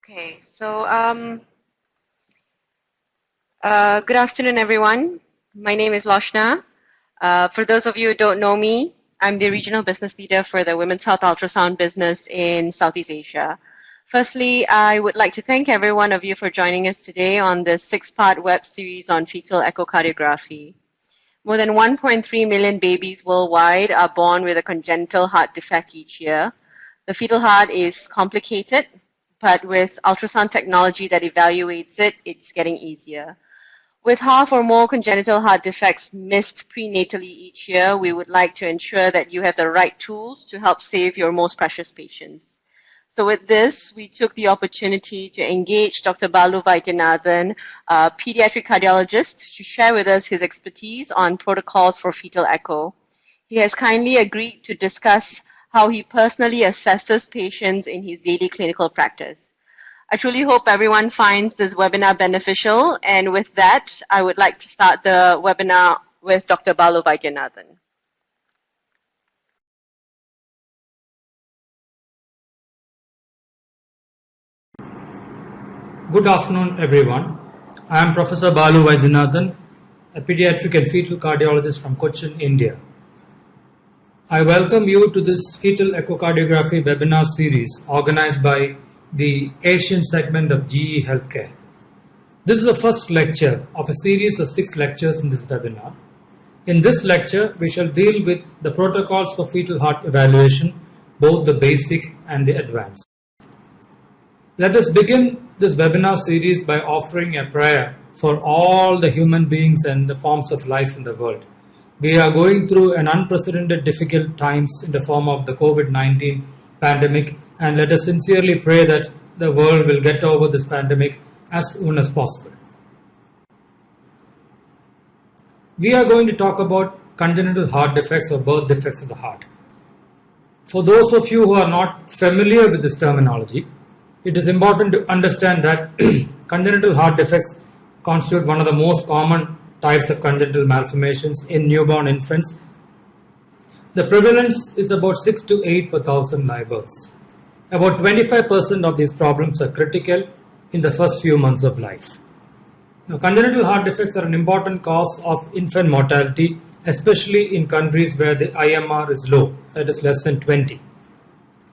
Okay, good afternoon, everyone. My name is Loshna. For those of you who don't know me, I'm the regional business leader for the Women's Health Ultrasound business in Southeast Asia. Firstly, I would like to thank every one of you for joining us today on this 6-part web series on fetal echocardiography. More than 1.3 million babies worldwide are born with a congenital heart defect each year. The fetal heart is complicated, but with ultrasound technology that evaluates it, it's getting easier. With half or more congenital heart defects missed prenatally each year, we would like to ensure that you have the right tools to help save your most precious patients. So with this, we took the opportunity to engage Dr. Balu Vaidyanathan, a pediatric cardiologist, to share with us his expertise on protocols for fetal echo. He has kindly agreed to discuss how he personally assesses patients in his daily clinical practice. I truly hope everyone finds this webinar beneficial, and with that, I would like to start the webinar with Dr. Balu Vaidyanathan. Good afternoon, everyone. I am Professor Balu Vaidyanathan, a pediatric and fetal cardiologist from Cochin, India. I welcome you to this fetal echocardiography webinar series organized by the Asian segment of GE Healthcare. This is the first lecture of a series of 6 lectures in this webinar. In this lecture, we shall deal with the protocols for fetal heart evaluation, both the basic and the advanced. Let us begin this webinar series by offering a prayer for all the human beings and the forms of life in the world. We are going through an unprecedented difficult times in the form of the COVID-19 pandemic, and let us sincerely pray that the world will get over this pandemic as soon as possible. We are going to talk about congenital heart defects or birth defects of the heart. For those of you who are not familiar with this terminology, it is important to understand that congenital heart defects constitute one of the most common types of congenital malformations in newborn infants. The prevalence is about 6 to 8 per thousand live births. About 25% of these problems are critical in the first few months of life. Now, congenital heart defects are an important cause of infant mortality, especially in countries where the IMR is low, that is less than 20.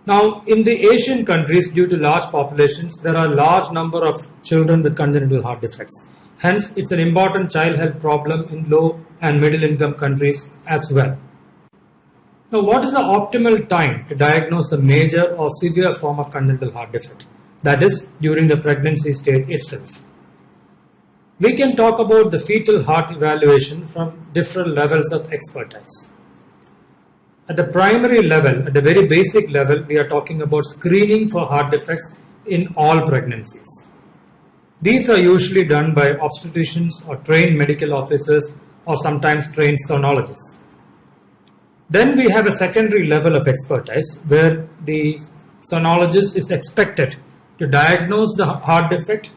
Now, in the Asian countries, due to large populations, there are a large number of children with congenital heart defects. Hence, it's an important child health problem in low and middle income countries as well. Now, what is the optimal time to diagnose a major or severe form of congenital heart defect? That is, during the pregnancy stage itself. We can talk about the fetal heart evaluation from different levels of expertise. At the primary level, at the very basic level, we are talking about screening for heart defects in all pregnancies. These are usually done by obstetricians or trained medical officers or sometimes trained sonologists. Then we have a secondary level of expertise where the sonologist is expected to diagnose the heart defect,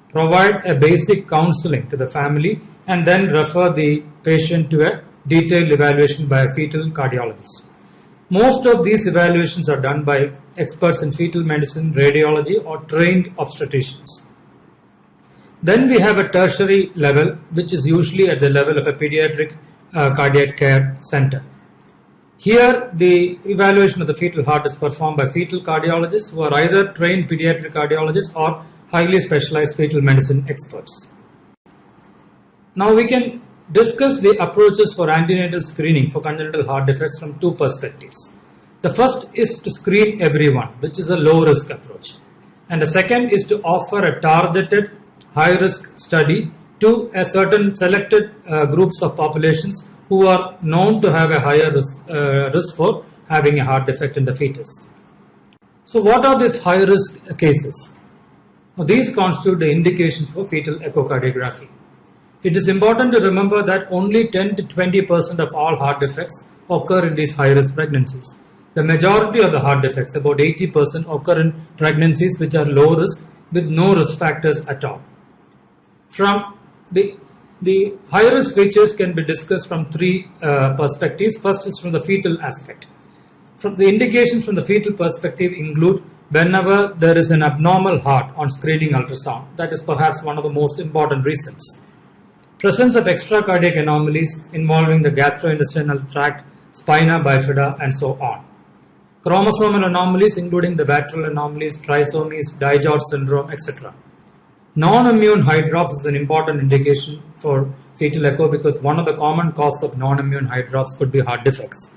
provide a basic counseling to the family, and then refer the patient to a detailed evaluation by a fetal cardiologist. Most of these evaluations are done by experts in fetal medicine, radiology, or trained obstetricians. Then we have a tertiary level, which is usually at the level of a pediatric cardiac care center. Here, the evaluation of the fetal heart is performed by fetal cardiologists who are either trained pediatric cardiologists or highly specialized fetal medicine experts. Now we can discuss the approaches for antenatal screening for congenital heart defects from 2 perspectives. The first is to screen everyone, which is a low-risk approach. And the second is to offer a targeted high-risk study to a certain selected groups of populations who are known to have a higher risk for having a heart defect in the fetus. So what are these high-risk cases? Well, these constitute the indications for fetal echocardiography. It is important to remember that only 10 to 20% of all heart defects occur in these high-risk pregnancies. The majority of the heart defects, about 80%, occur in pregnancies which are low risk with no risk factors at all. From the high-risk features can be discussed from 3 perspectives. First is from the fetal aspect. From the indications from the fetal perspective include whenever there is an abnormal heart on screening ultrasound. That is perhaps one of the most important reasons. Presence of extracardiac anomalies involving the gastrointestinal tract, spina bifida, and so on. Chromosomal anomalies including the Vatral anomalies, trisomies, DiGeorge syndrome, etc. Non-immune hydrops is an important indication for fetal echo because one of the common causes of non-immune hydrops could be heart defects.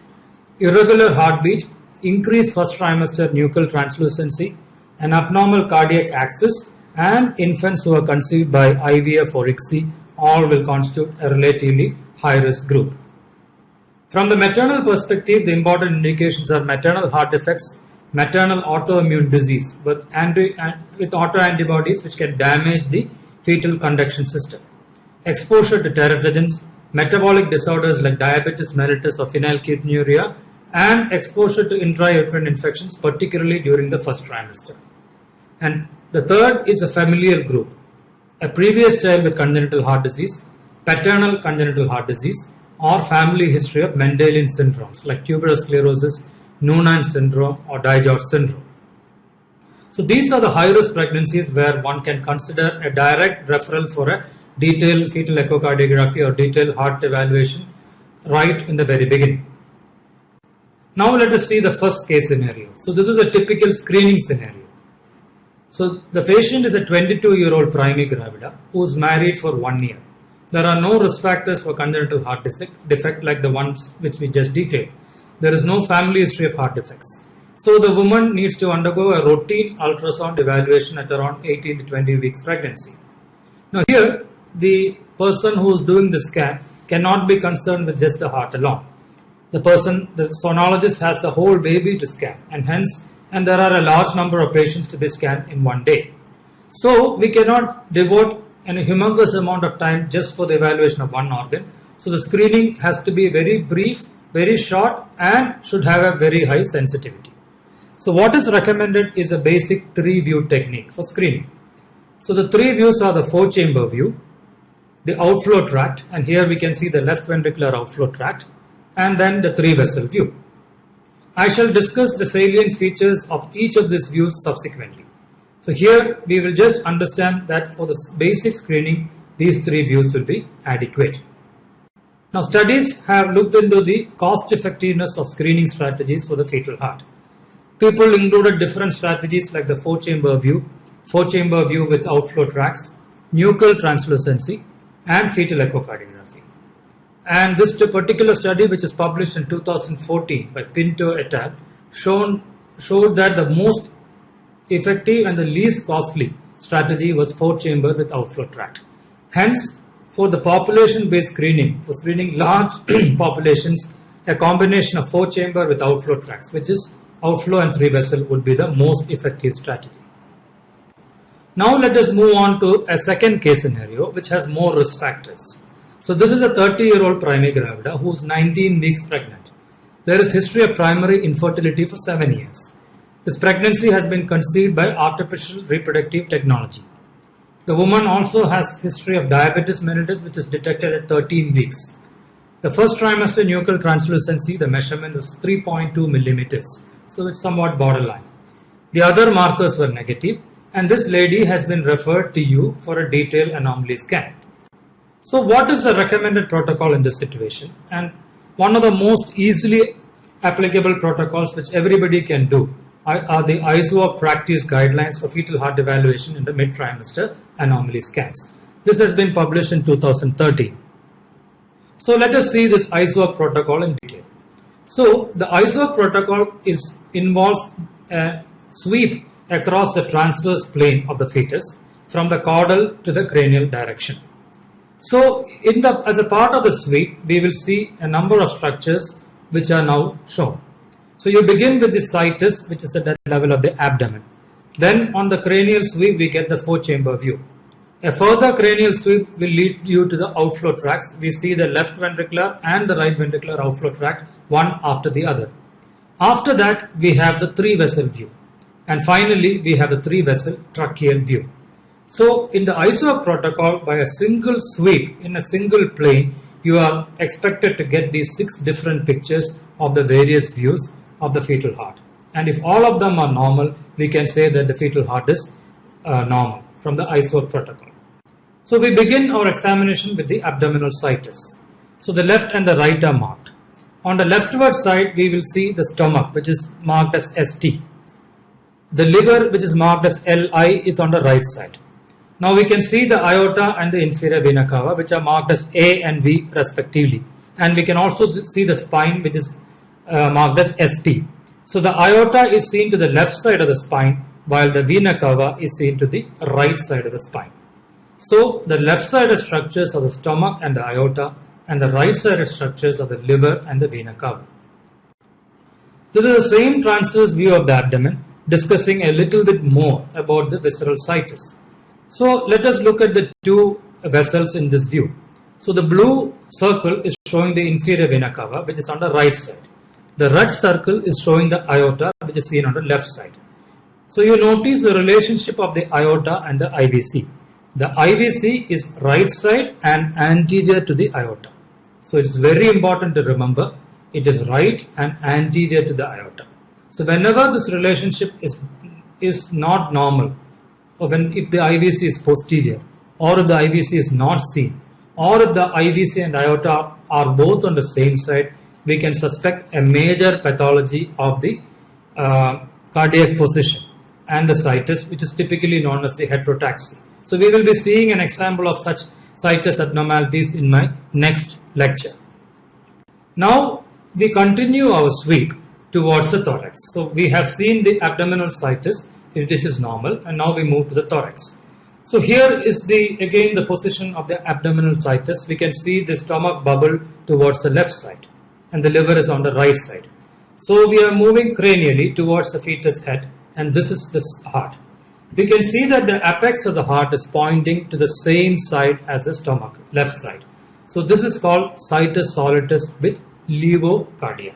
Irregular heartbeat, increased first trimester nuchal translucency, an abnormal cardiac axis, and infants who are conceived by IVF or ICSI all will constitute a relatively high-risk group. From the maternal perspective, the important indications are maternal heart defects, maternal autoimmune disease with autoantibodies which can damage the fetal conduction system, exposure to teratogens, metabolic disorders like diabetes mellitus or phenylketonuria, and exposure to intrauterine infections, particularly during the first trimester. And the third is a familial group. A previous child with congenital heart disease, paternal congenital heart disease, or family history of Mendelian syndromes like tuberous sclerosis, Noonan syndrome, or DiGeorge syndrome. So these are the high-risk pregnancies where one can consider a direct referral for a detailed fetal echocardiography or detailed heart evaluation right in the very beginning. Now let us see the first case scenario. So this is a typical screening scenario. So the patient is a 22-year-old primary gravida who is married for 1 year. There are no risk factors for congenital heart defect like the ones which we just detailed. There is no family history of heart defects. So the woman needs to undergo a routine ultrasound evaluation at around 18 to 20 weeks pregnancy. Now here, the person who is doing the scan cannot be concerned with just the heart alone. The phonologist has the whole baby to scan, and there are a large number of patients to be scanned in one day. So we cannot devote a humongous amount of time just for the evaluation of one organ. So the screening has to be very brief, very short, and should have a very high sensitivity. So what is recommended is a basic 3-view technique for screening. So the 3 views are the 4-chamber view, the outflow tract, and here we can see the left ventricular outflow tract, and then the 3-vessel view. I shall discuss the salient features of each of these views subsequently. So here we will just understand that for the basic screening, these 3 views will be adequate. Now studies have looked into the cost effectiveness of screening strategies for the fetal heart. People included different strategies like the 4-chamber view with outflow tracts, nuchal translucency, and fetal echocardiography. And this particular study, which is published in 2014 by Pinto et al., showed that the most effective and the least costly strategy was 4-chamber with outflow tract. Hence, for the population-based screening, for screening large populations, a combination of 4-chamber with outflow tracts, which is outflow and 3-vessel, would be the most effective strategy. Now let us move on to a second case scenario which has more risk factors. So this is a 30-year-old primary gravida who is 19 weeks pregnant. There is history of primary infertility for 7 years. This pregnancy has been conceived by artificial reproductive technology. The woman also has history of diabetes mellitus, which is detected at 13 weeks. The first trimester nuchal translucency, the measurement was 3.2 millimeters, so it's somewhat borderline. The other markers were negative, and this lady has been referred to you for a detailed anomaly scan. So what is the recommended protocol in this situation? And one of the most easily applicable protocols which everybody can do are the ISOAP practice guidelines for fetal heart evaluation in the mid-trimester anomaly scans. This has been published in 2013. So let us see this ISOAP protocol in detail. So the ISOAP protocol involves a sweep across the transverse plane of the fetus from the caudal to the cranial direction. So as a part of the sweep, we will see a number of structures which are now shown. So you begin with the situs, which is at the level of the abdomen. Then on the cranial sweep, we get the 4-chamber view. A further cranial sweep will lead you to the outflow tracts. We see the left ventricular and the right ventricular outflow tract, one after the other. After that, we have the 3-vessel view. And finally, we have the 3-vessel tracheal view. So in the ISOAP protocol, by a single sweep in a single plane, you are expected to get these 6 different pictures of the various views of the fetal heart. And if all of them are normal, we can say that the fetal heart is normal from the ISOR protocol. So we begin our examination with the abdominal situs. So the left and the right are marked. On the leftward side, we will see the stomach, which is marked as ST. The liver, which is marked as LI, is on the right side. Now we can see the aorta and the inferior vena cava, which are marked as A and V respectively. And we can also see the spine, which is marked as ST. So the aorta is seen to the left side of the spine, while the vena cava is seen to the right side of the spine. So the left sided structures of the stomach and the aorta, and the right sided structures of the liver and the vena cava. This is the same transverse view of the abdomen, discussing a little bit more about the visceral situs. So let us look at the two vessels in this view. So the blue circle is showing the inferior vena cava, which is on the right side. The red circle is showing the aorta, which is seen on the left side. So you notice the relationship of the aorta and the IVC. The IVC is right side and anterior to the aorta. So it's very important to remember it is right and anterior to the aorta. So whenever this relationship is not normal, or if the IVC is posterior, or if the IVC is not seen, or if the IVC and aorta are both on the same side, we can suspect a major pathology of the cardiac position and the situs, which is typically known as the heterotaxy. So we will be seeing an example of such situs abnormalities in my next lecture. Now we continue our sweep towards the thorax. So we have seen the abdominal situs, which is normal, and now we move to the thorax. So here is again the position of the abdominal situs. We can see the stomach bubble towards the left side, and the liver is on the right side. So we are moving cranially towards the fetus head, and this is the heart. We can see that the apex of the heart is pointing to the same side as the stomach, left side. So this is called situs soleus with levocardia.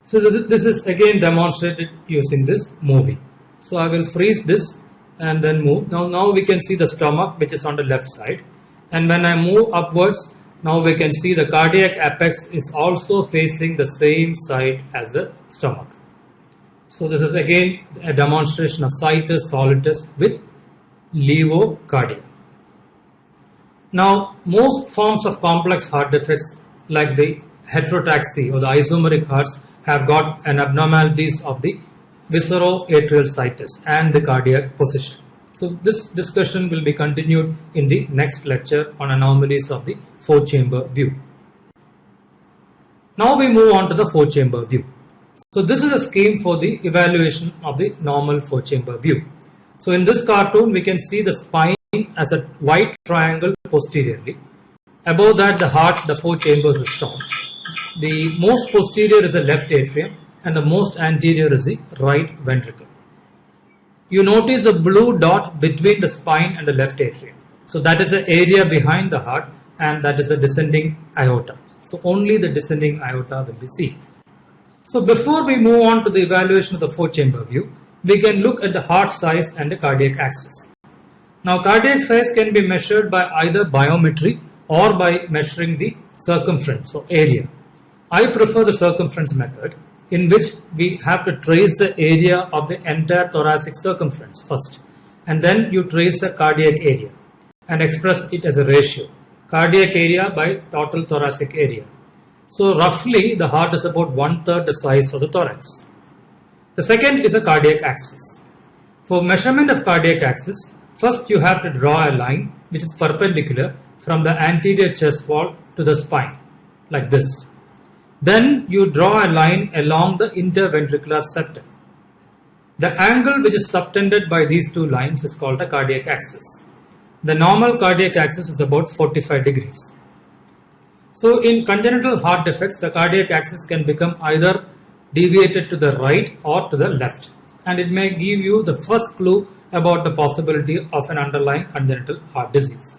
So this is again demonstrated using this movie. So I will freeze this and then move. Now we can see the stomach, which is on the left side. And when I move upwards, now we can see the cardiac apex is also facing the same side as the stomach. So this is again a demonstration of situs soleus with levocardia. Now most forms of complex heart defects like the heterotaxy or the isomeric hearts have got an abnormalities of the visceroatrial situs and the cardiac position. So this discussion will be continued in the next lecture on anomalies of the four-chamber view. Now we move on to the four-chamber view. So this is a scheme for the evaluation of the normal four-chamber view. So in this cartoon, we can see the spine as a white triangle posteriorly. Above that, the heart, the four chambers is shown. The most posterior is the left atrium and the most anterior is the right ventricle. You notice the blue dot between the spine and the left atrium. So that is the area behind the heart, and that is the descending aorta. So only the descending aorta will be seen. So before we move on to the evaluation of the four-chamber view, we can look at the heart size and the cardiac axis. Now cardiac size can be measured by either biometry or by measuring the circumference or area. I prefer the circumference method, in which we have to trace the area of the entire thoracic circumference first, and then you trace the cardiac area and express it as a ratio, cardiac area by total thoracic area. So roughly the heart is about 1/3 the size of the thorax. The second is the cardiac axis. For measurement of cardiac axis, first you have to draw a line which is perpendicular from the anterior chest wall to the spine, like this. Then you draw a line along the interventricular septum. The angle which is subtended by these two lines is called a cardiac axis. The normal cardiac axis is about 45 degrees. So in congenital heart defects, the cardiac axis can become either deviated to the right or to the left, and it may give you the first clue about the possibility of an underlying congenital heart disease.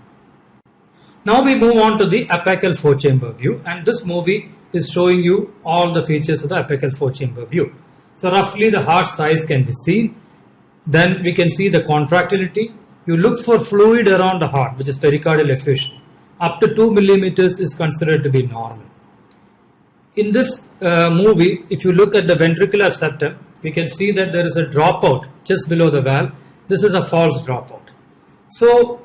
Now we move on to the apical four-chamber view, and this movie is showing you all the features of the apical four-chamber view. So roughly the heart size can be seen. Then we can see the contractility. You look for fluid around the heart, which is pericardial effusion. Up to 2 millimeters is considered to be normal. In this movie, if you look at the ventricular septum, we can see that there is a dropout just below the valve. This is a false dropout. So,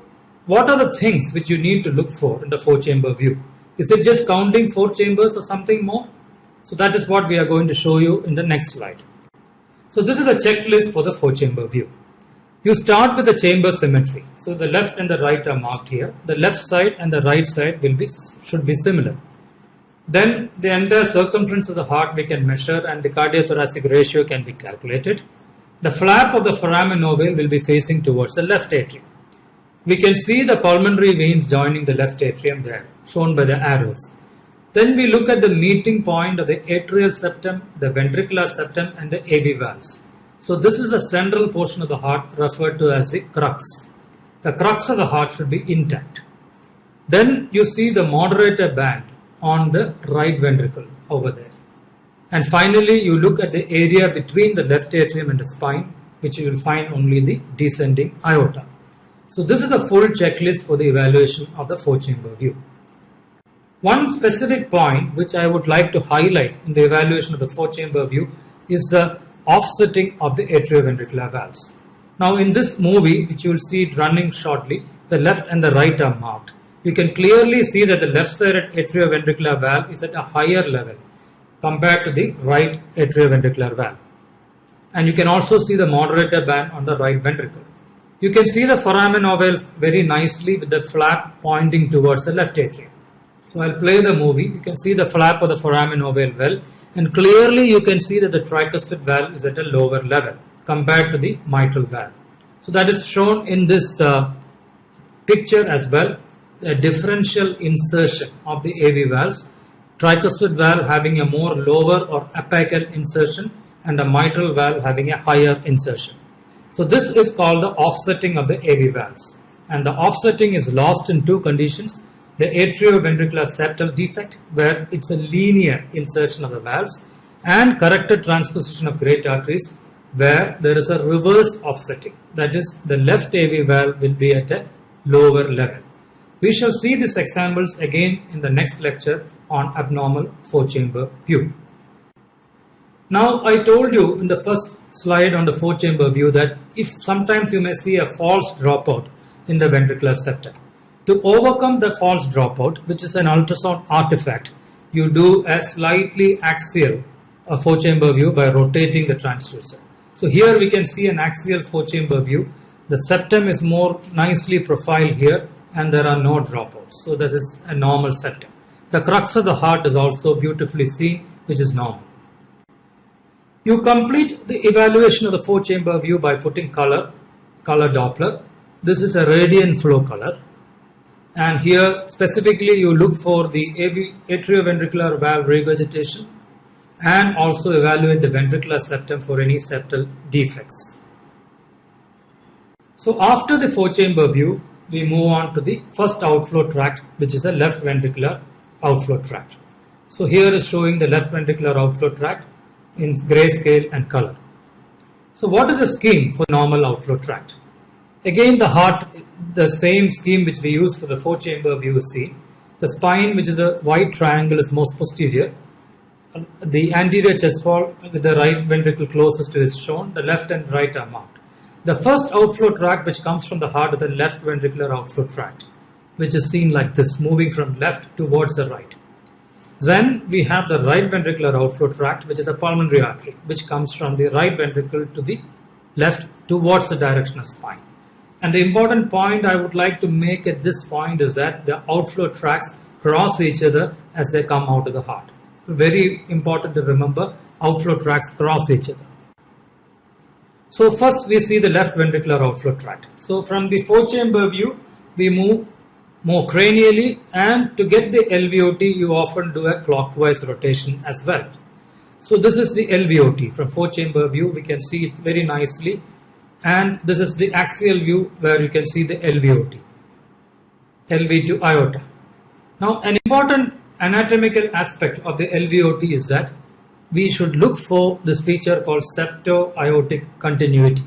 what are the things which you need to look for in the 4-chamber view? Is it just counting 4 chambers or something more? So that is what we are going to show you in the next slide. So this is a checklist for the 4-chamber view. You start with the chamber symmetry. So the left and the right are marked here. The left side and the right side should be similar. Then the entire circumference of the heart we can measure and the cardiothoracic ratio can be calculated. The flap of the foramen ovale will be facing towards the left atrium. We can see the pulmonary veins joining the left atrium there, shown by the arrows. Then we look at the meeting point of the atrial septum, the ventricular septum and the AV valves. So this is the central portion of the heart referred to as the crux. The crux of the heart should be intact. Then you see the moderator band on the right ventricle over there. And finally you look at the area between the left atrium and the spine, which you will find only the descending aorta. So this is a full checklist for the evaluation of the 4-chamber view. One specific point which I would like to highlight in the evaluation of the 4-chamber view is the offsetting of the atrioventricular valves. Now in this movie, which you will see it running shortly, the left and the right are marked. You can clearly see that the left-sided atrioventricular valve is at a higher level compared to the right atrioventricular valve. And you can also see the moderator band on the right ventricle. You can see the foramen ovale very nicely with the flap pointing towards the left atrium. So I'll play the movie. You can see the flap of the foramen ovale well, and clearly you can see that the tricuspid valve is at a lower level compared to the mitral valve. So that is shown in this picture as well, a differential insertion of the AV valves, tricuspid valve having a more lower or apical insertion and the mitral valve having a higher insertion. So this is called the offsetting of the AV valves, and the offsetting is lost in 2 conditions: the atrioventricular septal defect, where it's a linear insertion of the valves, and corrected transposition of great arteries, where there is a reverse offsetting, that is the left AV valve will be at a lower level. We shall see these examples again in the next lecture on abnormal 4-chamber view. Now I told you in the first slide on the 4-chamber view that if sometimes you may see a false dropout in the ventricular septum. To overcome the false dropout, which is an ultrasound artifact, you do a slightly axial 4-chamber view by rotating the transducer. So here we can see an axial 4-chamber view. The septum is more nicely profiled here and there are no dropouts. So that is a normal septum. The crux of the heart is also beautifully seen, which is normal. You complete the evaluation of the 4-chamber view by putting color Doppler. This is a radiant flow color. And here specifically you look for the atrioventricular valve regurgitation and also evaluate the ventricular septum for any septal defects. So after the 4-chamber view, we move on to the first outflow tract, which is a left ventricular outflow tract. So here is showing the left ventricular outflow tract in grayscale and color. So what is the scheme for normal outflow tract? Again, the heart, the same scheme which we use for the 4-chamber view is seen. The spine, which is a white triangle, is most posterior. The anterior chest wall with the right ventricle closest to it is shown. The left and right are marked. The first outflow tract which comes from the heart is the left ventricular outflow tract, which is seen like this, moving from left towards the right. Then we have the right ventricular outflow tract, which is a pulmonary artery, which comes from the right ventricle to the left towards the direction of spine. And the important point I would like to make at this point is that the outflow tracts cross each other as they come out of the heart. Very important to remember, outflow tracts cross each other. So first we see the left ventricular outflow tract. So from the 4-chamber view, we move more cranially, and to get the LVOT, you often do a clockwise rotation as well. So this is the LVOT. From 4-chamber view, we can see it very nicely. And this is the axial view where you can see the LVOT, LV to aorta. Now, an important anatomical aspect of the LVOT is that we should look for this feature called septo-aortic continuity.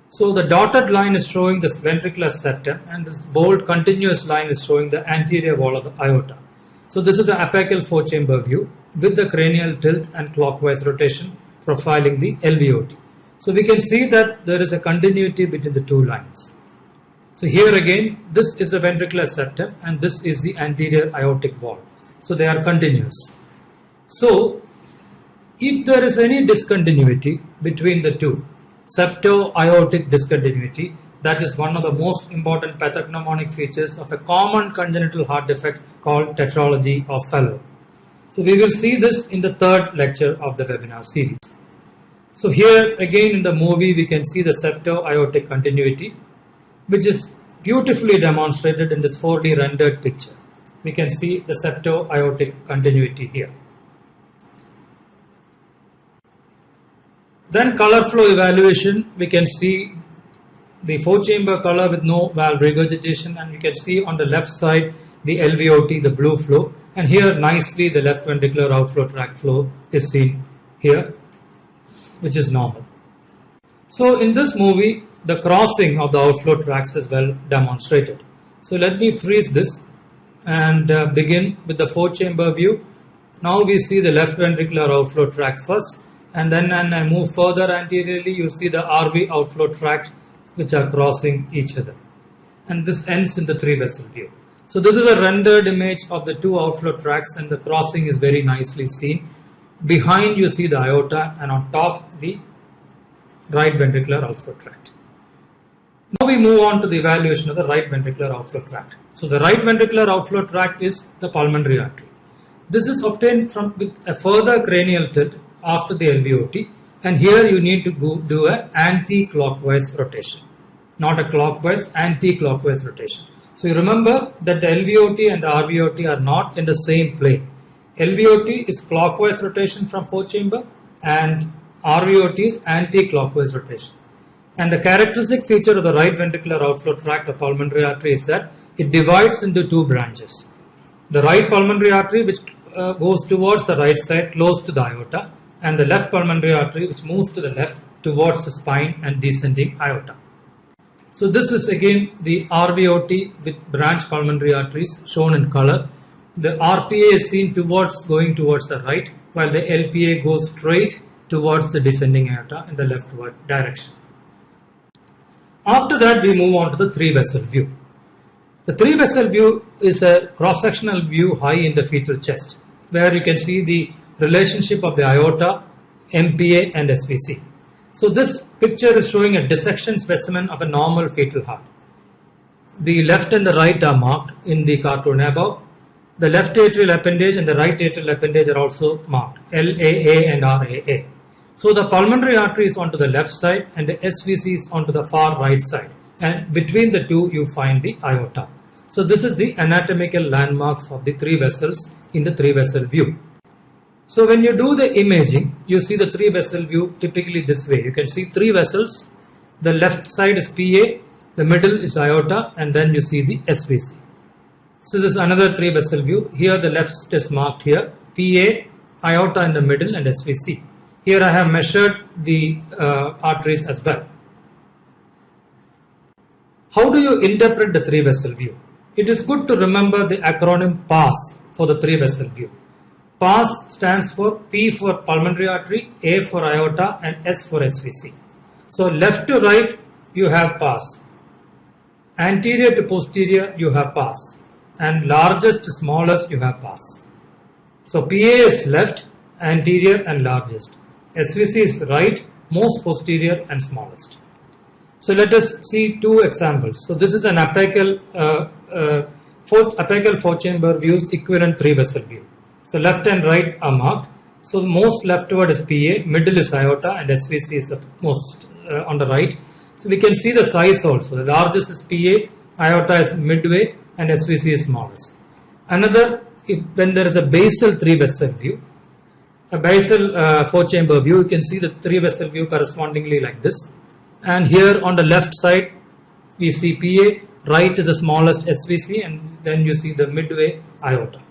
So the dotted line is showing this ventricular septum, and this bold continuous line is showing the anterior wall of the aorta. So this is an apical 4-chamber view with the cranial tilt and clockwise rotation, profiling the LVOT. So we can see that there is a continuity between the two lines. So here again, this is the ventricular septum and this is the anterior aortic wall. So they are continuous. So if there is any discontinuity between the two, septo-aortic discontinuity, that is one of the most important pathognomonic features of a common congenital heart defect called tetralogy of Fallot. So we will see this in the third lecture of the webinar series. So here again in the movie we can see the septo-aortic continuity, which is beautifully demonstrated in this 4D rendered picture. We can see the septo-aortic continuity here. Then color flow evaluation, we can see the four-chamber color with no valve regurgitation, and you can see on the left side the LVOT, the blue flow, and here nicely the left ventricular outflow tract flow is seen here, which is normal. So in this movie, the crossing of the outflow tracts is well demonstrated. So let me freeze this and begin with the four-chamber view. Now we see the left ventricular outflow tract first, and then when I move further anteriorly, you see the RV outflow tract which are crossing each other. And this ends in the three-vessel view. So this is a rendered image of the two outflow tracts, and the crossing is very nicely seen. Behind you see the aorta, and on top the right ventricular outflow tract. Now we move on to the evaluation of the right ventricular outflow tract. So the right ventricular outflow tract is the pulmonary artery. This is obtained with a further cranial tilt after the LVOT, and here you need to do an anti-clockwise rotation, not a clockwise, anti-clockwise rotation. So you remember that the LVOT and the RVOT are not in the same plane. LVOT is clockwise rotation from four-chamber and RVOT is anti-clockwise rotation. And the characteristic feature of the right ventricular outflow tract of pulmonary artery is that it divides into two branches. The right pulmonary artery, which goes towards the right side close to the aorta, and the left pulmonary artery which moves to the left towards the spine and descending aorta. So this is again the RVOT with branch pulmonary arteries shown in color. The RPA is seen going towards the right, while the LPA goes straight towards the descending aorta in the leftward direction. After that we move on to the three-vessel view. The three-vessel view is a cross-sectional view high in the fetal chest, where you can see the relationship of the aorta, MPA and SVC. So this picture is showing a dissection specimen of a normal fetal heart. The left and the right are marked in the cartoon above. The left atrial appendage and the right atrial appendage are also marked, LAA and RAA. So the pulmonary artery is onto the left side and the SVC is onto the far right side, and between the two you find the aorta. So this is the anatomical landmarks of the three vessels in the three-vessel view. So when you do the imaging, you see the three-vessel view typically this way. You can see three vessels. The left side is PA, the middle is aorta, and then you see the SVC. So this is another three-vessel view. Here the left is marked here, PA, aorta in the middle, and SVC. Here I have measured the arteries as well. How do you interpret the three-vessel view? It is good to remember the acronym PASS for the three-vessel view. PASS stands for P for pulmonary artery, A for aorta, and S for SVC. So left to right you have PASS. Anterior to posterior you have PASS. And largest to smallest you have PASS. So PA is left, anterior and largest. SVC is right, most posterior and smallest. So let us see two examples. So this is an apical four-chamber views equivalent three-vessel view. So left and right are marked. So most leftward is PA, middle is aorta, and SVC is the most on the right. So we can see the size also. The largest is PA, aorta is midway, and SVC is smallest. Another, when there is a basal three-vessel view, a basal four-chamber view, you can see the three-vessel view correspondingly like this. And here on the left side, we see PA, right is the smallest SVC, and then you see the midway aorta.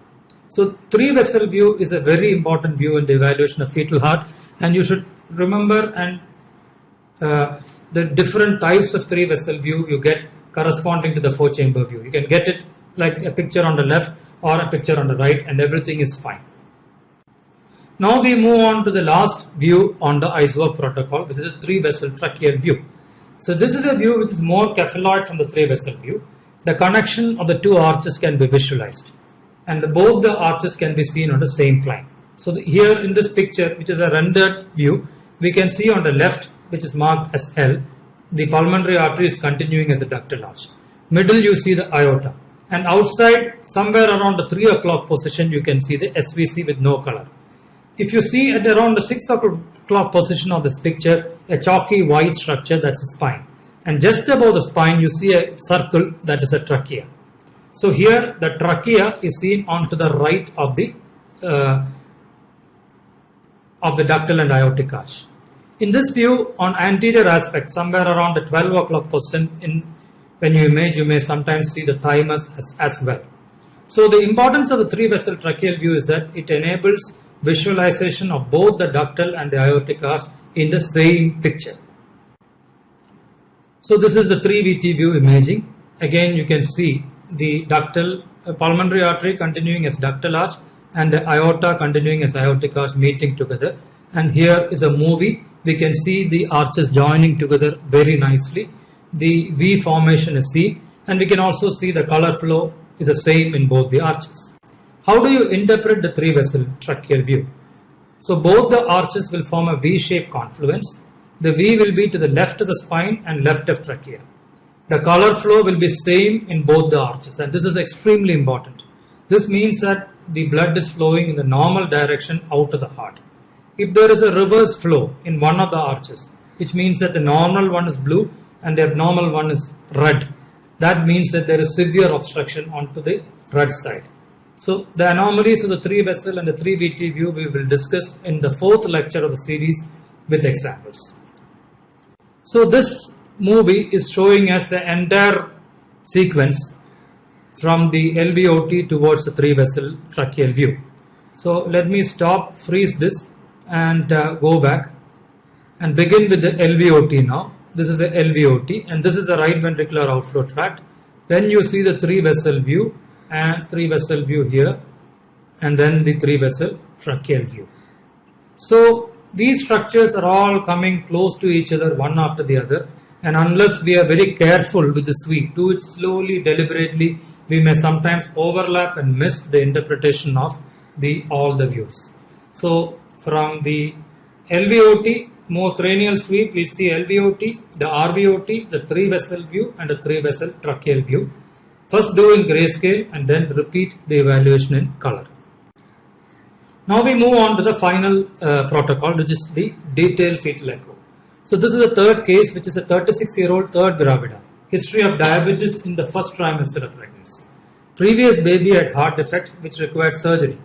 So three-vessel view is a very important view in the evaluation of fetal heart, and you should remember the different types of three-vessel view you get corresponding to the four-chamber view. You can get it like a picture on the left or a picture on the right, and everything is fine. Now we move on to the last view on the ISWAP protocol, which is a 3-vessel tracheal view. So this is a view which is more cephaloid from the 3-vessel view. The connection of the two arches can be visualized, and both the arches can be seen on the same plane. So here in this picture, which is a rendered view, we can see on the left, which is marked as L, the pulmonary artery is continuing as a ductal arch. Middle you see the aorta, and outside somewhere around the 3 o'clock position you can see the SVC with no color. If you see at around the 6 o'clock position of this picture, a chalky white structure, that's a spine. And just above the spine, you see a circle, that is a trachea. So here, the trachea is seen onto the right of the ductal and aortic arch. In this view, on anterior aspect, somewhere around the 12 o'clock position, when you image, you may sometimes see the thymus as well. So the importance of the 3-vessel tracheal view is that it enables visualization of both the ductal and the aortic arch in the same picture. So this is the 3VT view imaging. Again, you can see the ductal pulmonary artery continuing as ductal arch and the aorta continuing as aortic arch meeting together. And here is a movie. We can see the arches joining together very nicely. The V formation is seen, and we can also see the color flow is the same in both the arches. How do you interpret the 3-vessel tracheal view? So both the arches will form a V-shaped confluence. The V will be to the left of the spine and left of trachea. The color flow will be same in both the arches, and this is extremely important. This means that the blood is flowing in the normal direction out of the heart. If there is a reverse flow in one of the arches, which means that the normal one is blue and the abnormal one is red, that means that there is severe obstruction onto the red side. So the anomalies of the 3-vessel and the 3VT view we will discuss in the 4th lecture of the series with examples. So this movie is showing us the entire sequence from the LVOT towards the 3-vessel tracheal view. So let me stop, freeze this and go back and begin with the LVOT now. This is the LVOT and this is the right ventricular outflow tract. Then you see the 3-vessel view and 3-vessel view here, and then the 3-vessel tracheal view. So these structures are all coming close to each other one after the other, and unless we are very careful with the sweep, do it slowly, deliberately, we may sometimes overlap and miss the interpretation of all the views. So from the LVOT, more cranial sweep, we see LVOT, the RVOT, the 3-vessel view and the 3-vessel tracheal view. First do in grayscale and then repeat the evaluation in color. Now we move on to the final protocol, which is the detailed fetal echo. So this is the third case, which is a 36-year-old third gravida. History of diabetes in the first trimester of pregnancy. Previous baby had heart defect which required surgery.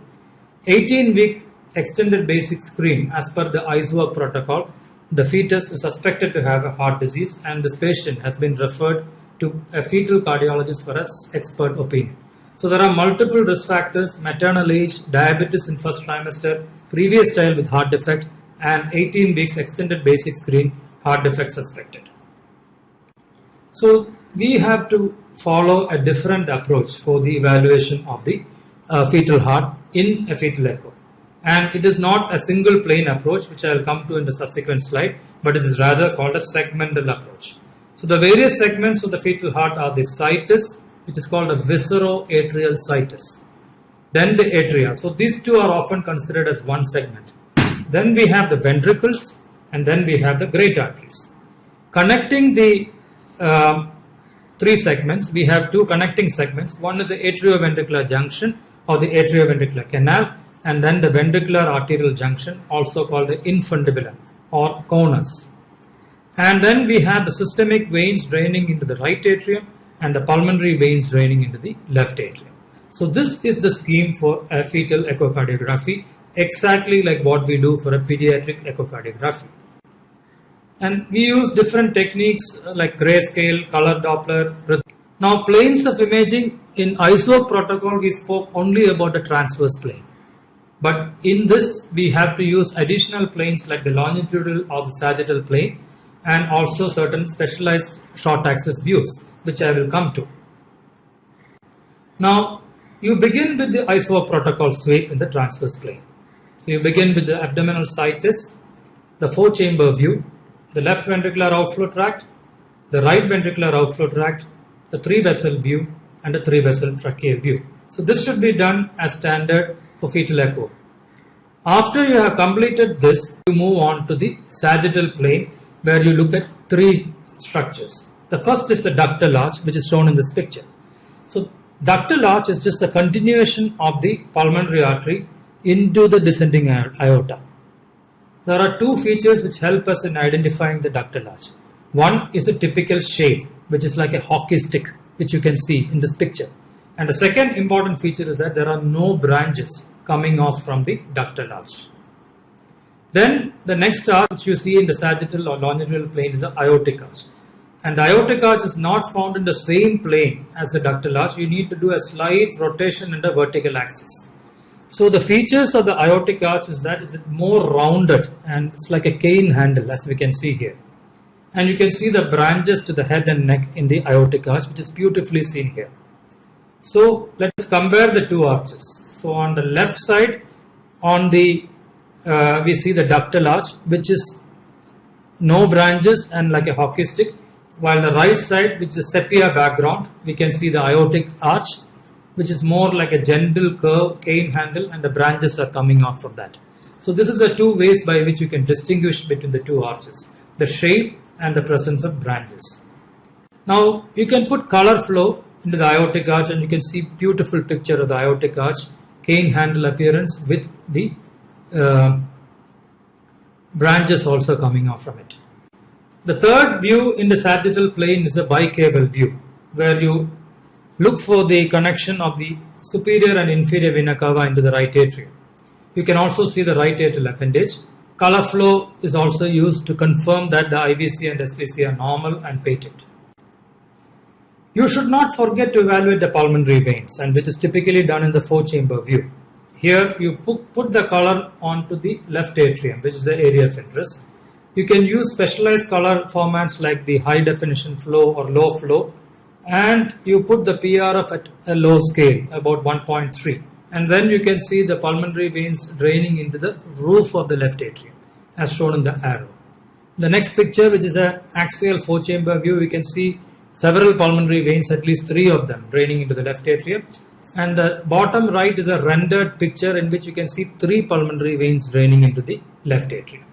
18-week extended basic screen as per the ISWAP protocol. The fetus is suspected to have a heart disease and this patient has been referred to a fetal cardiologist for its expert opinion. So there are multiple risk factors: maternal age, diabetes in first trimester, previous child with heart defect, and 18 weeks extended basic screen, heart defect suspected. So we have to follow a different approach for the evaluation of the fetal heart in a fetal echo. And it is not a single plane approach, which I will come to in the subsequent slide, but it is rather called a segmental approach. So the various segments of the fetal heart are the situs, which is called a visceroatrial situs. Then the atria. So these two are often considered as one segment. Then we have the ventricles and then we have the great arteries. Connecting the 3 segments, we have 2 connecting segments. One is the atrioventricular junction or the atrioventricular canal, and then the ventricular arterial junction, also called the infundibulum or conus. And then we have the systemic veins draining into the right atrium and the pulmonary veins draining into the left atrium. So this is the scheme for a fetal echocardiography, exactly like what we do for a pediatric echocardiography. And we use different techniques like grayscale, color Doppler. Now planes of imaging, in ISWAP protocol we spoke only about the transverse plane. But in this we have to use additional planes like the longitudinal or the sagittal plane and also certain specialized short axis views, which I will come to. Now you begin with the ISWAP protocol sweep in the transverse plane. So you begin with the abdominal situs, the four-chamber view, the left ventricular outflow tract, the right ventricular outflow tract, the three-vessel view, and the three-vessel tracheal view. So this should be done as standard for fetal echo. After you have completed this, you move on to the sagittal plane where you look at three structures. The first is the ductal arch, which is shown in this picture. So ductal arch is just a continuation of the pulmonary artery into the descending aorta. There are two features which help us in identifying the ductal arch. One is a typical shape, which is like a hockey stick, which you can see in this picture. And the second important feature is that there are no branches coming off from the ductal arch. Then the next arch you see in the sagittal or longitudinal plane is the aortic arch. And the aortic arch is not found in the same plane as the ductal arch. You need to do a slight rotation in the vertical axis. So the features of the aortic arch is that it's more rounded and it's like a cane handle, as we can see here. And you can see the branches to the head and neck in the aortic arch, which is beautifully seen here. So let's compare the two arches. So on the left side, we see the ductal arch, which is no branches and like a hockey stick, while the right side, which is sepia background, we can see the aortic arch, which is more like a gentle curve, cane handle, and the branches are coming off from that. So this is the two ways by which you can distinguish between the two arches, the shape and the presence of branches. Now you can put color flow into the aortic arch and you can see beautiful picture of the aortic arch, cane handle appearance with the branches also coming off from it. The third view in the sagittal plane is a bicaval view, where you look for the connection of the superior and inferior vena cava into the right atrium. You can also see the right atrial appendage. Color flow is also used to confirm that the IVC and SVC are normal and patent. You should not forget to evaluate the pulmonary veins, and which is typically done in the four-chamber view. Here you put the color onto the left atrium, which is the area of interest. You can use specialized color formats like the high definition flow or low flow, and you put the PRF at a low scale, about 1.3, and then you can see the pulmonary veins draining into the roof of the left atrium, as shown in the arrow. The next picture, which is the axial four-chamber view, we can see several pulmonary veins, at least three of them, draining into the left atrium. And the bottom right is a rendered picture in which you can see three pulmonary veins draining into the left atrium.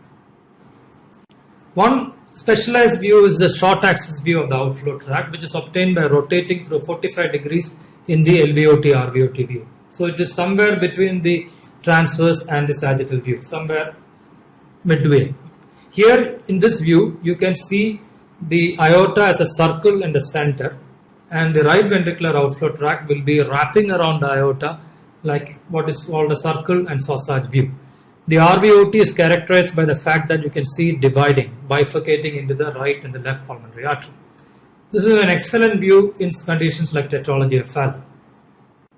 One specialized view is the short axis view of the outflow tract, which is obtained by rotating through 45 degrees in the LVOT-RVOT view. So it is somewhere between the transverse and the sagittal view, somewhere midway. Here in this view, you can see the aorta as a circle in the center, and the right ventricular outflow tract will be wrapping around the aorta like what is called a circle and sausage view. The RVOT is characterized by the fact that you can see it dividing, bifurcating into the right and the left pulmonary artery. This is an excellent view in conditions like tetralogy of Fallot.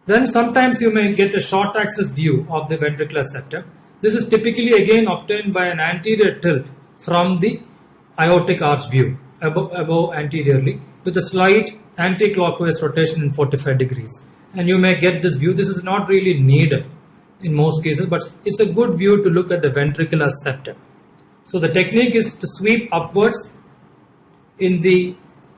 Then sometimes you may get a short axis view of the ventricular septum. This is typically again obtained by an anterior tilt from the aortic arch view, above anteriorly, with a slight anti-clockwise rotation in 45 degrees. And you may get this view. This is not really needed in most cases, but it's a good view to look at the ventricular septum. So the technique is to sweep upwards in the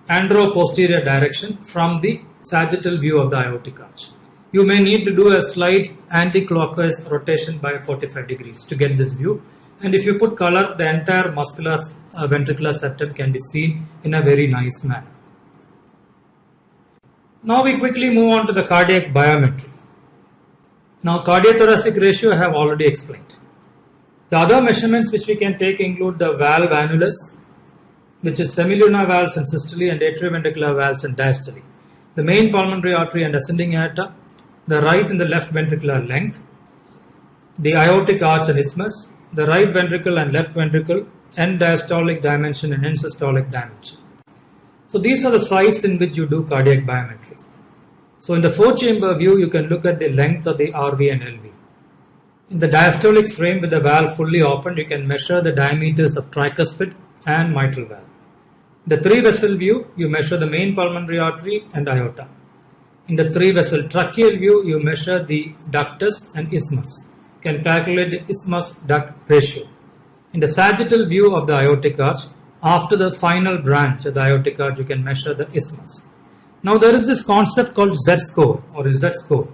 antero-posterior direction from the sagittal view of the aortic arch. You may need to do a slight anti-clockwise rotation by 45 degrees to get this view. And if you put color, the entire muscular ventricular septum can be seen in a very nice manner. Now we quickly move on to the cardiac biometry. Now cardiothoracic ratio I have already explained. The other measurements which we can take include the valve annulus, which is semilunar valves in systole and atrioventricular valves in diastole, the main pulmonary artery and ascending aorta, the right and the left ventricular length, the aortic arch and isthmus, the right ventricle and left ventricle, end diastolic dimension and end systolic dimension. So these are the sites in which you do cardiac biometry. So in the four-chamber view, you can look at the length of the RV and LV. In the diastolic frame with the valve fully opened, you can measure the diameters of tricuspid and mitral valve. The three-vessel view, you measure the main pulmonary artery and aorta. In the three-vessel tracheal view, you measure the ductus and isthmus. can calculate the isthmus duct ratio. In the sagittal view of the aortic arch, after the final branch of the aortic arch, you can measure the isthmus. Now there is this concept called Z-score or Z-score.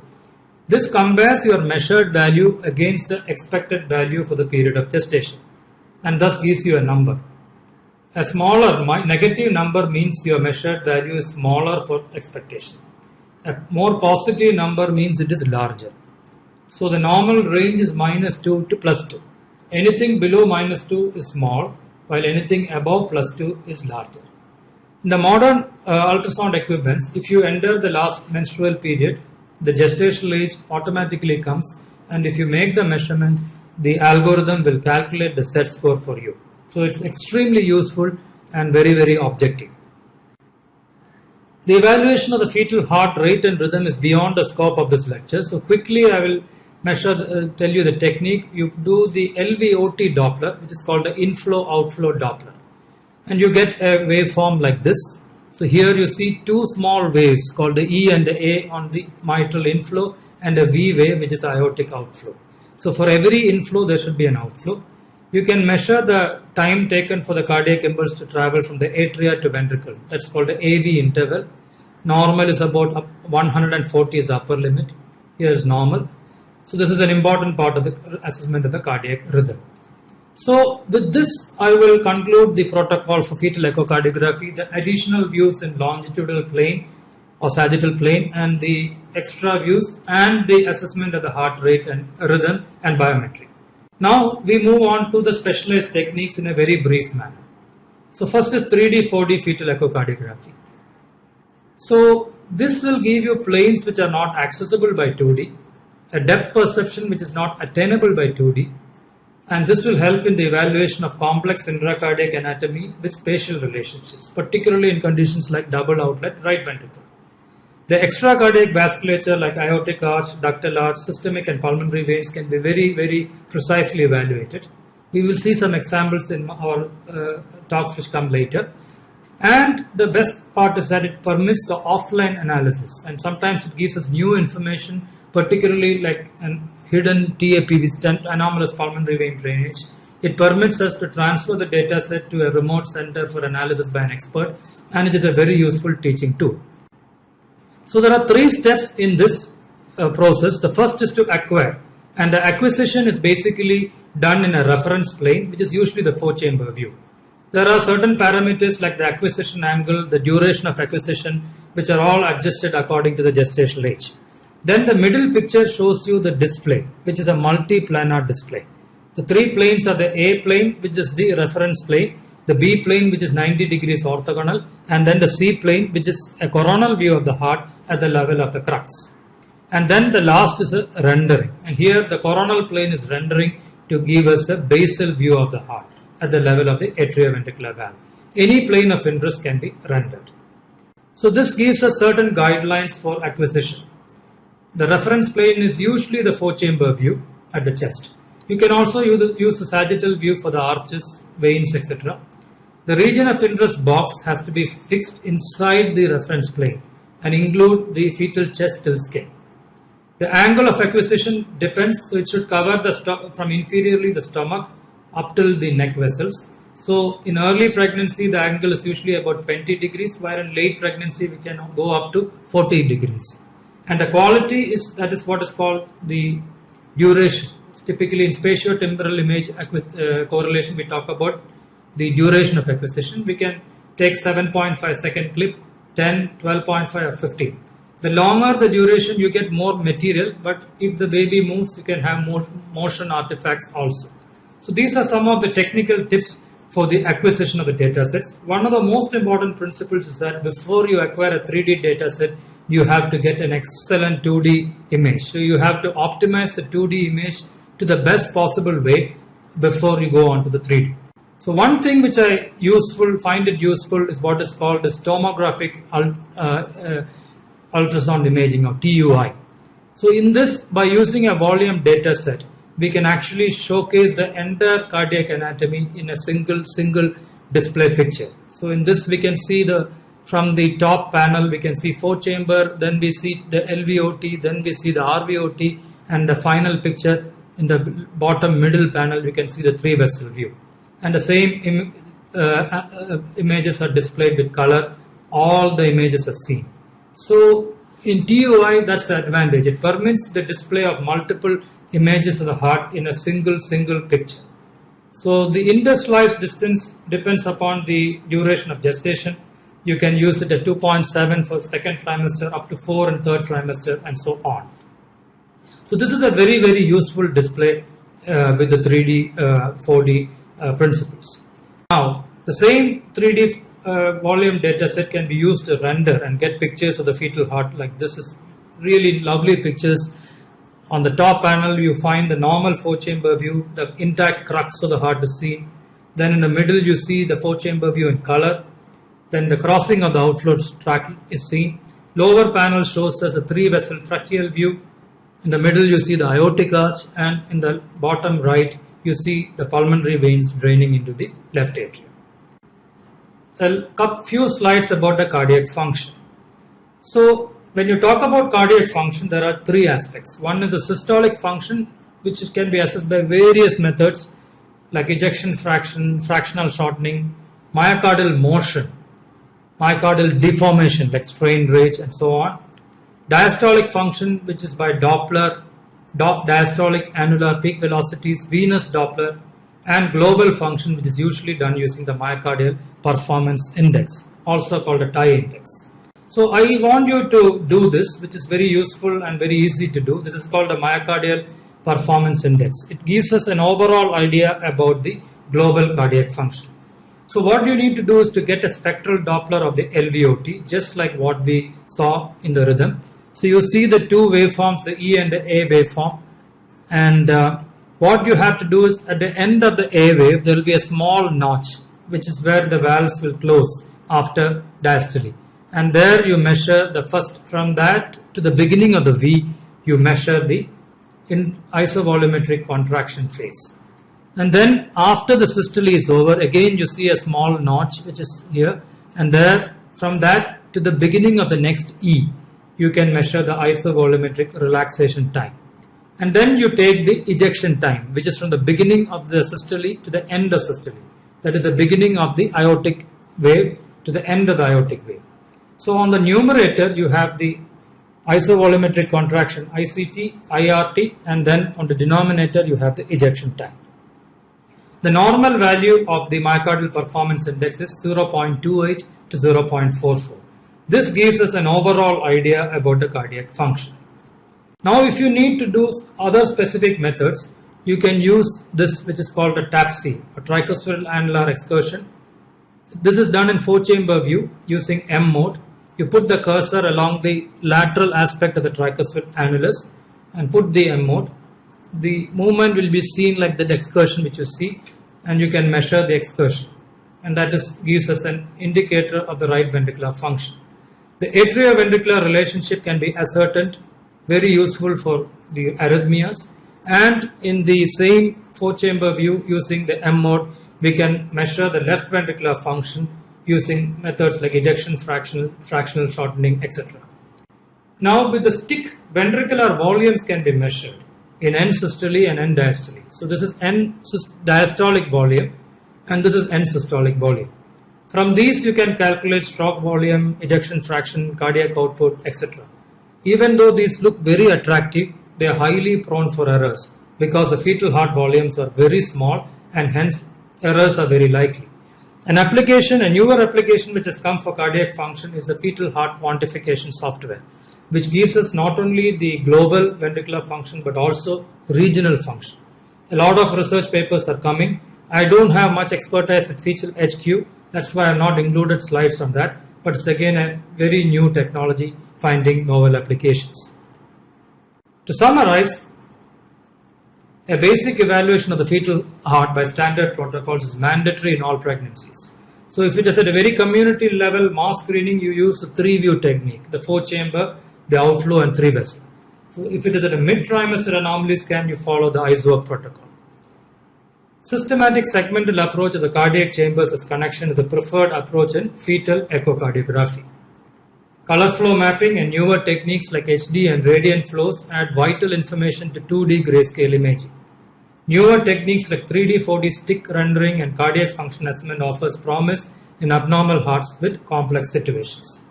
This compares your measured value against the expected value for the period of gestation and thus gives you a number. A smaller negative number means your measured value is smaller for expectation. A more positive number means it is larger. So the normal range is -2 to +2. Anything below -2 is small, while anything above +2 is larger. In the modern ultrasound equipments, if you enter the last menstrual period, the gestational age automatically comes, and if you make the measurement, the algorithm will calculate the Z-score for you. So it's extremely useful and very, very objective. The evaluation of the fetal heart rate and rhythm is beyond the scope of this lecture. So quickly I will tell you the technique. You do the LVOT Doppler, which is called the inflow-outflow Doppler. And you get a waveform like this. So here you see two small waves called the E and the A on the mitral inflow and a V wave, which is aortic outflow. So for every inflow there should be an outflow. You can measure the time taken for the cardiac impulse to travel from the atria to ventricle. That's called the AV interval. Normal is about 140 is the upper limit. Here is normal. So this is an important part of the assessment of the cardiac rhythm. So with this, I will conclude the protocol for fetal echocardiography, the additional views in longitudinal plane or sagittal plane and the extra views and the assessment of the heart rate and rhythm and biometry. Now we move on to the specialized techniques in a very brief manner. So first is 3D, 4D fetal echocardiography. So this will give you planes which are not accessible by 2D, a depth perception which is not attainable by 2D, and this will help in the evaluation of complex intracardiac anatomy with spatial relationships, particularly in conditions like double outlet right ventricle. The extracardiac vasculature like aortic arch, ductal arch, systemic and pulmonary veins can be very, very precisely evaluated. We will see some examples in our talks which come later. And the best part is that it permits the offline analysis, and sometimes it gives us new information, particularly like an hidden TAPV, anomalous pulmonary vein drainage. It permits us to transfer the data set to a remote center for analysis by an expert, and it is a very useful teaching tool. So there are three steps in this process. The first is to acquire, and the acquisition is basically done in a reference plane, which is usually the 4-chamber view. There are certain parameters like the acquisition angle, the duration of acquisition, which are all adjusted according to the gestational age. Then the middle picture shows you the display, which is a multi-planar display. The three planes are the A plane, which is the reference plane, the B plane, which is 90 degrees orthogonal, and then the C plane, which is a coronal view of the heart at the level of the crux. And then the last is a rendering. And here the coronal plane is rendering to give us the basal view of the heart at the level of the atrioventricular valve. Any plane of interest can be rendered. So this gives us certain guidelines for acquisition. The reference plane is usually the 4-chamber view at the chest. You can also use the sagittal view for the arches, veins, etc. The region of interest box has to be fixed inside the reference plane and include the fetal chest till skin. The angle of acquisition depends, so it should cover the from inferiorly the stomach up till the neck vessels. So in early pregnancy, the angle is usually about 20 degrees, while in late pregnancy, we can go up to 40 degrees. And the quality is, that is what is called the duration. It's typically in spatiotemporal image correlation, we talk about the duration of acquisition. We can take 7.5 second clip, 10, 12.5 or 15. The longer the duration, you get more material, but if the baby moves, you can have more motion artifacts also. So these are some of the technical tips for the acquisition of the data sets. One of the most important principles is that before you acquire a 3D data set, you have to get an excellent 2D image. So you have to optimize the 2D image to the best possible way before you go on to the 3D. So one thing which I find it useful is what is called as tomographic ultrasound imaging, or TUI. So in this, by using a volume data set, we can actually showcase the entire cardiac anatomy in a single display picture. So in this, we can see from the top panel, we can see 4-chamber, then we see the LVOT, then we see the RVOT, and the final picture in the bottom middle panel, you can see the 3-vessel view. And the same images are displayed with color. All the images are seen. So in TOI, that's the advantage. It permits the display of multiple images of the heart in a single picture. So the inter-slice distance depends upon the duration of gestation. You can use it at 2.7 for second trimester, up to 4 in third trimester, and so on. So this is a very useful display with the 3D, 4D principles. Now, the same 3D volume data set can be used to render and get pictures of the fetal heart. Like this is really lovely pictures. On the top panel, you find the normal 4-chamber view, the intact crux of the heart is seen. Then in the middle, you see the 4-chamber view in color. Then the crossing of the outflow tract is seen. Lower panel shows us a 3-vessel tracheal view. In the middle, you see the aortic arch, and in the bottom right, you see the pulmonary veins draining into the left atrium. A few slides about the cardiac function. So, when you talk about cardiac function, there are 3 aspects. One is a systolic function, which can be assessed by various methods like ejection fraction, fractional shortening, myocardial motion, myocardial deformation like strain rate, and so on. Diastolic function, which is by Doppler, diastolic annular peak velocities, venous Doppler, and global function, which is usually done using the myocardial performance index, also called a TIE index. So I want you to do this, which is very useful and very easy to do. This is called the myocardial performance index. It gives us an overall idea about the global cardiac function. So what you need to do is to get a spectral Doppler of the LVOT, just like what we saw in the rhythm. So you see the 2 waveforms, the E and the A waveform. And what you have to do is at the end of the A wave, there will be a small notch, which is where the valves will close after diastole. And there you measure the first, from that to the beginning of the V, you measure the isovolumetric contraction phase. And then after the systole is over, again you see a small notch which is here, and there from that to the beginning of the next E, you can measure the isovolumetric relaxation time. And then you take the ejection time, which is from the beginning of the systole to the end of systole. That is the beginning of the aortic wave to the end of the aortic wave. So on the numerator, you have the isovolumetric contraction ICT, IRT, and then on the denominator, you have the ejection time. The normal value of the myocardial performance index is 0.28 to 0.44. This gives us an overall idea about the cardiac function. Now, if you need to do other specific methods, you can use this, which is called a TAPSE, a tricuspidal annular excursion. This is done in 4-chamber view using M mode. You put the cursor along the lateral aspect of the tricuspid annulus and put the M mode. The movement will be seen like the excursion which you see, and you can measure the excursion. And that gives us an indicator of the right ventricular function. The atrioventricular relationship can be ascertained, very useful for the arrhythmias. And in the same 4-chamber view using the M mode, we can measure the left ventricular function using methods like ejection fractional shortening, etc. Now with the stick, ventricular volumes can be measured in N systole and N diastole. So this is N diastolic volume and this is N systolic volume. From these you can calculate stroke volume, ejection fraction, cardiac output, etc. Even though these look very attractive, they are highly prone for errors because the fetal heart volumes are very small and hence errors are very likely. A newer application which has come for cardiac function is the fetal heart quantification software, which gives us not only the global ventricular function but also regional function. A lot of research papers are coming. I don't have much expertise with fetal HQ, that's why I have not included slides on that, but it's again a very new technology finding novel applications. To summarize, a basic evaluation of the fetal heart by standard protocols is mandatory in all pregnancies. So if it is at a very community level mass screening, you use the 3-view technique, the 4-chamber, the outflow and 3-vessel. So if it is at a mid-trimester anomaly scan, you follow the ISOAP protocol. Systematic segmental approach of the cardiac chambers as connection is the preferred approach in fetal echocardiography. Color flow mapping and newer techniques like HD and radiant flows add vital information to 2D grayscale imaging. Newer techniques like 3D, 4D stick rendering and cardiac function assessment offers promise in abnormal hearts with complex situations.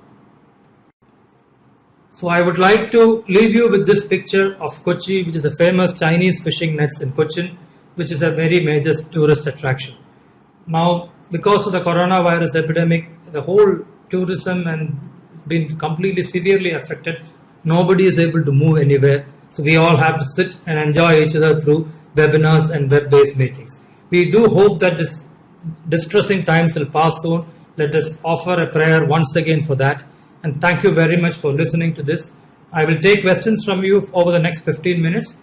So I would like to leave you with this picture of Kochi, which is a famous Chinese fishing nets in Cochin, which is a very major tourist attraction. Now, because of the coronavirus epidemic, the whole tourism and been completely severely affected. Nobody is able to move anywhere. So we all have to sit and enjoy each other through webinars and web-based meetings. We do hope that this distressing times will pass soon. Let us offer a prayer once again for that. And thank you very much for listening to this. I will take questions from you over the next 15 minutes.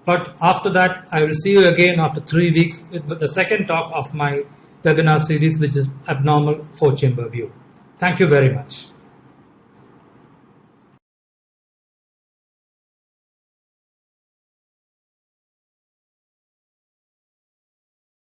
But after that, I will see you again after 3 weeks with the second talk of my webinar series, which is Abnormal 4-Chamber View. Thank you very much.